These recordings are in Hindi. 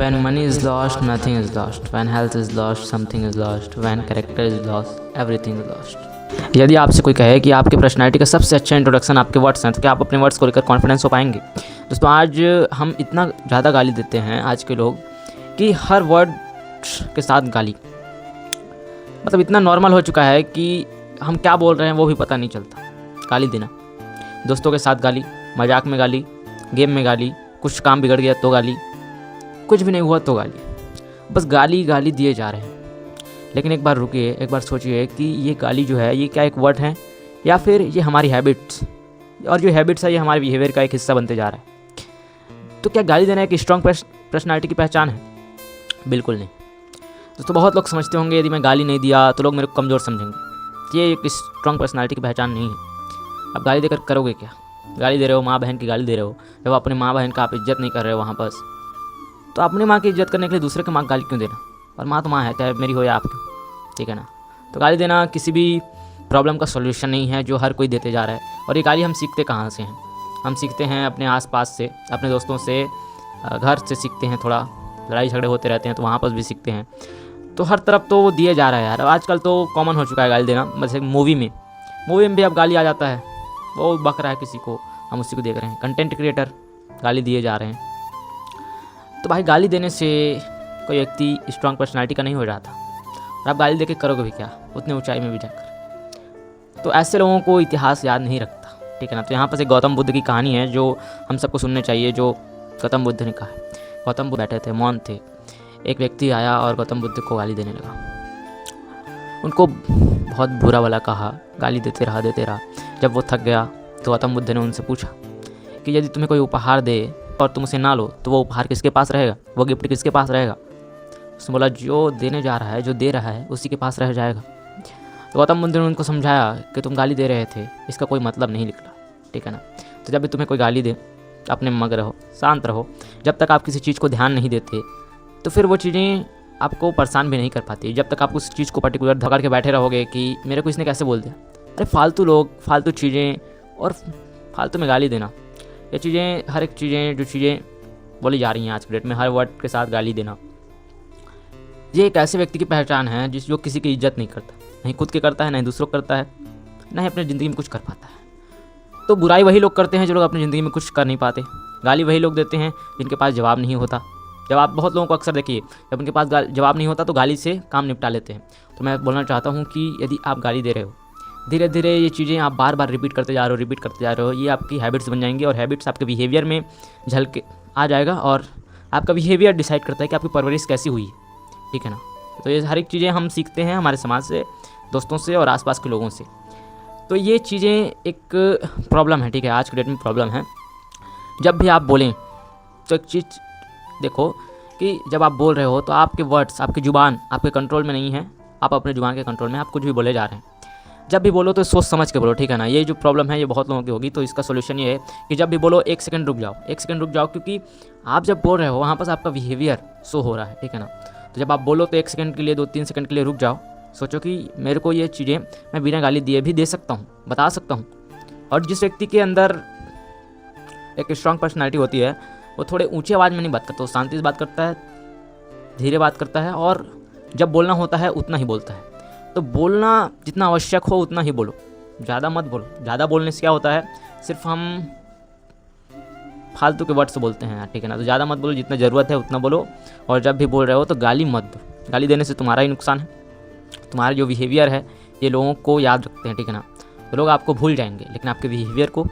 When money is lost, nothing is lost. When health is lost, something is lost. When character is lost, everything is lost. यदि आपसे कोई कहे कि आपकी पर्सनैलिटी का सबसे अच्छा इंट्रोडक्शन आपके वर्ड्स हैं, तो क्या आप अपने वर्ड्स को लेकर कॉन्फिडेंस हो पाएंगे? दोस्तों, आज हम इतना ज़्यादा गाली देते हैं आज के लोग कि हर वर्ड के साथ गाली, मतलब इतना नॉर्मल हो चुका है कि हम क्या बोल रहे हैं वो भी पता नहीं चलता। गाली देना, दोस्तों के साथ गाली, मजाक में गाली, गेम में गाली, कुछ काम बिगड़ गया तो गाली, कुछ भी नहीं हुआ तो गाली, बस गाली गाली दिए जा रहे हैं। लेकिन एक बार रुकिए, एक बार सोचिए कि ये गाली जो है ये क्या एक वर्ड है या फिर ये हमारी हैबिट्स, और जो हैबिट्स है ये हमारे बिहेवियर का एक हिस्सा बनते जा रहा है। तो क्या गाली देना एक स्ट्रॉन्ग पर्सनैलिटी की पहचान है? बिल्कुल नहीं दोस्तों। बहुत लोग समझते होंगे यदि मैं गाली नहीं दिया तो लोग मेरे को कमज़ोर समझेंगे। ये एक स्ट्रॉन्ग पर्सनैलिटी की पहचान नहीं है। आप गाली देकर करोगे क्या? गाली दे रहे हो, माँ बहन की गाली दे रहे हो, जब अपने माँ बहन का आप इज्जत नहीं कर रहे हो वहाँ पर, तो अपनी माँ की इज्जत करने के लिए दूसरे की माँ की गाली क्यों देना? और माँ तो माँ है, चाहे मेरी हो या आपकी, ठीक है ना। तो गाली देना किसी भी प्रॉब्लम का सॉल्यूशन नहीं है जो हर कोई देते जा रहा है। और ये गाली हम सीखते कहाँ से हैं? हम सीखते हैं अपने आसपास से, अपने दोस्तों से, घर से सीखते हैं। थोड़ा लड़ाई झगड़े होते रहते हैं तो वहाँ पर भी सीखते हैं। तो हर तरफ तो वो दिए जा रहा है यार। आजकल तो कॉमन हो चुका है गाली देना। जैसे मूवी में भी अब गाली आ जाता है, वो बक रहा है किसी को, हम उसी को देख रहे हैं। कंटेंट क्रिएटर गाली दिए जा रहे हैं। तो भाई, गाली देने से कोई व्यक्ति स्ट्रॉन्ग पर्सनैलिटी का नहीं हो जाता। और आप गाली देके करोगे भी क्या उतनी ऊंचाई में भी जाकर? तो ऐसे लोगों को इतिहास याद नहीं रखता, ठीक है ना। तो यहाँ पर एक गौतम बुद्ध की कहानी है जो हम सबको सुननी चाहिए, जो गौतम बुद्ध ने कहा है। गौतम बुद्ध बैठे थे, मौन थे। एक व्यक्ति आया और गौतम बुद्ध को गाली देने लगा। उनको बहुत बुरा वाला कहा, गाली देते रहा। जब वो थक गया तो गौतम बुद्ध ने उनसे पूछा कि यदि तुम्हें कोई उपहार दे और तुम उसे ना लो तो वो उपहार किसके पास रहेगा? वो गिफ्ट किसके पास रहेगा? उसने बोला, जो देने जा रहा है, जो दे रहा है, उसी के पास रह जाएगा। तो गौतम बुद्ध ने उनको समझाया कि तुम गाली दे रहे थे, इसका कोई मतलब नहीं निकला, ठीक है ना। तो जब भी तुम्हें कोई गाली दे, अपने मग रहो, शांत रहो। जब तक आप किसी चीज़ को ध्यान नहीं देते तो फिर वो चीज़ें आपको परेशान भी नहीं कर पाती। जब तक आप उस चीज़ को पर्टिकुलर धकार के बैठे रहोगे कि मेरे को इसने कैसे बोल दिया, अरे फालतू लोग, फालतू चीज़ें और फालतू में गाली देना, ये चीज़ें, हर एक चीज़ें जो चीज़ें बोली जा रही हैं आज के डेट में, हर वर्ड के साथ गाली देना, ये एक ऐसे व्यक्ति की पहचान है जो किसी की इज्जत नहीं करता, नहीं खुद की करता है, नहीं दूसरों को करता है, नहीं अपनी ज़िंदगी में कुछ कर पाता है। तो बुराई वही लोग करते हैं जो लोग अपनी ज़िंदगी में कुछ कर नहीं पाते। गाली वही लोग देते हैं जिनके पास जवाब नहीं होता। जवाब, बहुत लोगों को अक्सर देखिए, जब उनके पास जवाब नहीं होता तो गाली से काम निपटा लेते हैं। तो मैं बोलना चाहता हूँ कि यदि आप गाली दे रहे हो, धीरे धीरे ये चीज़ें आप बार बार रिपीट करते जा रहे हो, ये आपकी हैबिट्स बन जाएंगी और हैबिट्स आपके बिहेवियर में झलक के आ जाएगा। और आपका बिहेवियर डिसाइड करता है कि आपकी परवरिश कैसी हुई है, ठीक है ना। तो ये हर एक चीज़ें हम सीखते हैं हमारे समाज से, दोस्तों से और आसपास के लोगों से। तो ये चीज़ें एक प्रॉब्लम है, ठीक है, आज के डेट में प्रॉब्लम है। जब भी आप बोलें तो एक चीज़ देखो कि जब आप बोल रहे हो तो आपके वर्ड्स, आपकी ज़ुबान आपके कंट्रोल में नहीं है। आप अपने ज़ुबान के कंट्रोल में, आप कुछ भी बोले जा रहे हैं। जब भी बोलो तो सोच समझ के बोलो, ठीक है ना। ये जो प्रॉब्लम है ये बहुत लोगों की होगी। तो इसका सोल्यूशन ये है कि जब भी बोलो 1 सेकंड रुक जाओ, क्योंकि आप जब बोल रहे हो वहाँ पर आपका बिहेवियर शो हो रहा है, ठीक है ना। तो जब आप बोलो तो 1 सेकंड के लिए, 2-3 सेकंड के लिए रुक जाओ, सोचो कि मेरे को ये चीज़ें मैं बिना गाली दिए भी दे सकता हूँ, बता सकता हूँ। और जिस व्यक्ति के अंदर एक स्ट्रॉन्ग पर्सनैलिटी होती है वो थोड़े ऊँची आवाज़ में नहीं बात करता, वो शांति से बात करता है, धीरे बात करता है, और जब बोलना होता है उतना ही बोलता है। तो बोलना जितना आवश्यक हो उतना ही बोलो, ज़्यादा मत बोलो। ज़्यादा बोलने से क्या होता है, सिर्फ हम फालतू के वर्ड्स बोलते हैं यार, ठीक है ना। तो ज़्यादा मत बोलो, जितना ज़रूरत है उतना बोलो। और जब भी बोल रहे हो तो गाली मत दो। गाली देने से तुम्हारा ही नुकसान है। तुम्हारा जो बिहेवियर है ये लोगों को याद रखते हैं, ठीक है ना। तो लोग आपको भूल जाएंगे लेकिन आपके बिहेवियर को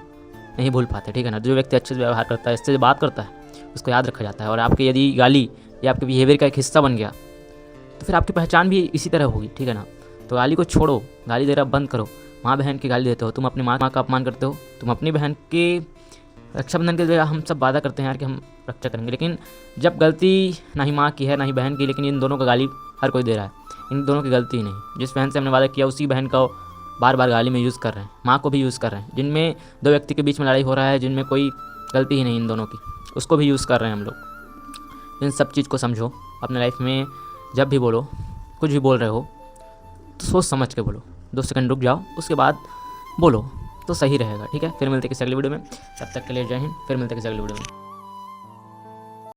नहीं भूल पाते, ठीक है ना। जो व्यक्ति अच्छे से व्यवहार करता है, अच्छे से बात करता है, उसको याद रखा जाता है। और आपके यदि गाली या आपके बिहेवियर का एक हिस्सा बन गया तो फिर आपकी पहचान भी इसी तरह होगी, ठीक है ना। तो गाली को छोड़ो, गाली देना बंद करो। माँ बहन की गाली देते हो, तुम अपनी माँ का अपमान करते हो, तुम अपनी बहन के रक्षाबंधन के लिए हम सब वादा करते हैं यार कि हम रक्षा करेंगे, लेकिन जब गलती ना ही माँ की है ना ही बहन की, लेकिन इन दोनों का गाली हर कोई दे रहा है। इन दोनों की गलती ही नहीं। जिस बहन से हमने वादा किया उसी बहन का बार बार गाली में यूज़ कर रहे हैं, माँ को भी यूज़ कर रहे हैं। जिनमें 2 व्यक्ति के बीच में लड़ाई हो रहा है, जिनमें कोई गलती ही नहीं इन दोनों की, उसको भी यूज़ कर रहे हैं हम लोग। इन सब चीज़ को समझो अपने लाइफ में। जब भी बोलो, कुछ भी बोल रहे हो तो सोच समझ के बोलो। 2 सेकंड रुक जाओ, उसके बाद बोलो तो सही रहेगा, ठीक है। फिर मिलते हैं किसी अगली वीडियो में। तब तक के लिए जय हिंद। फिर मिलते हैं किसी अगली वीडियो में।